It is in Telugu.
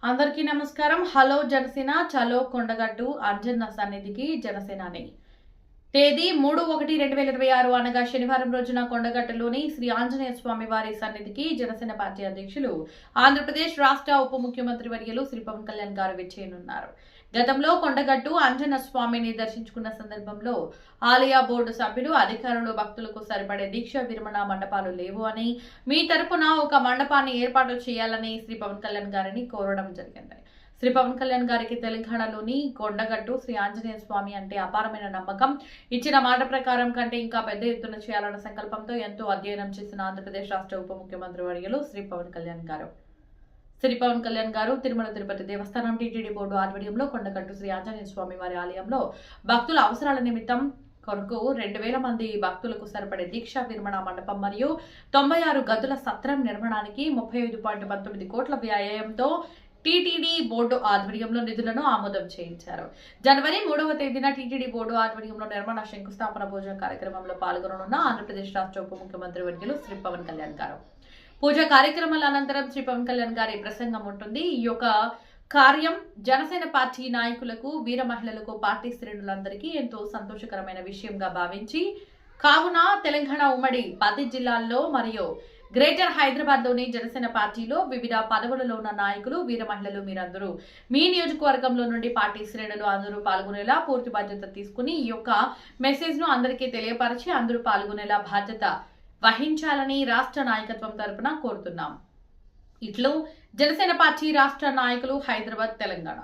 అందరికీ నమస్కారం. హలో జనసేన చలో కొండగట్టు అంజన్న సన్నిధికి జనసేనాని. తేదీ 3/1/2026 అనగా శనివారం రోజున కొండగట్టులోని శ్రీ ఆంజనేయ స్వామి వారి సన్నిధికి జనసేన పార్టీ అధ్యక్షులు ఆంధ్రప్రదేశ్ రాష్ట్ర ఉప ముఖ్యమంత్రి వర్యులు శ్రీ పవన్ కళ్యాణ్ గారు విచ్చేయనున్నారు. గతంలో కొండగట్టు అంజన్న స్వామిని దర్శించుకున్న సందర్భంలో ఆలయ బోర్డు సభ్యులు, అధికారులు భక్తులకు సరిపడే దీక్ష విరమణ మండపాలు లేవు అని, మీ తరపున ఒక మండపాన్ని ఏర్పాటు చేయాలని శ్రీ పవన్ కళ్యాణ్ గారిని కోరడం జరిగింది. శ్రీ పవన్ కళ్యాణ్ గారికి తెలంగాణలోని కొండగట్టు శ్రీ ఆంజనేయ స్వామి అంటే అపారమైన నమ్మకం. ఇచ్చిన మాట ప్రకారం కంటే ఇంకా పెద్ద ఎత్తున చేయాలన్న సంకల్పంతో ఎంతో అధ్యయనం చేసిన ఆంధ్రప్రదేశ్ రాష్ట్ర ఉప ముఖ్యమంత్రి వర్యులు శ్రీ పవన్ కళ్యాణ్ గారు తిరుమల తిరుపతి దేవస్థానం టీటీడీ బోర్డు ఆధ్వర్యంలో కొండగట్టు శ్రీ ఆంజనేయ స్వామి వారి ఆలయంలో భక్తుల అవసరాల నిమిత్తం కొరకు 2000 మంది భక్తులకు సరిపడే దీక్షా విరమణ మండపం మరియు 96 గదుల సత్రం నిర్మాణానికి 35.19 కోట్ల వ్యయంతో టీటీడీ బోర్డు ఆధ్వర్యంలో నిధులను ఆమోదం చేయించారు. జనవరి 3వ తేదీన టీటీడీ బోర్డు ఆధ్వర్యంలో నిర్మాణ శంకుస్థాపన పూజ కార్యక్రమంలో పాల్గొననున్న ఆంధ్రప్రదేశ్ రాష్ట్ర ఉప ముఖ్యమంత్రి వర్యులు శ్రీ పవన్ కళ్యాణ్ గారు. పూజా కార్యక్రమాల అనంతరం శ్రీ పవన్ కళ్యాణ్ గారి ప్రసంగం ఉంటుంది. ఈ యొక్క కార్యం జనసేన పార్టీ నాయకులకు, వీర మహిళలకు, పార్టీ శ్రేణులందరికీ ఎంతో సంతోషకరమైన విషయంగా భావించి కావున తెలంగాణ ఉమ్మడి 10 జిల్లాల్లో మరియు గ్రేటర్ హైదరాబాద్ లోని జనసేన పార్టీలో వివిధ పదవులలో ఉన్న నాయకులు, వీర మహిళలు మీరందరూ మీ నియోజకవర్గంలో నుండి పార్టీ శ్రేణులు అందరూ పాల్గొనేలా పూర్తి బాధ్యత తీసుకుని ఈ యొక్క మెసేజ్ ను అందరికీ తెలియపరిచి అందరూ పాల్గొనేలా బాధ్యత వహించాలని రాష్ట్ర నాయకత్వం తరపున కోరుతున్నాం. ఇట్లు జనసేన పార్టీ రాష్ట్ర నాయకులు, హైదరాబాద్, తెలంగాణ.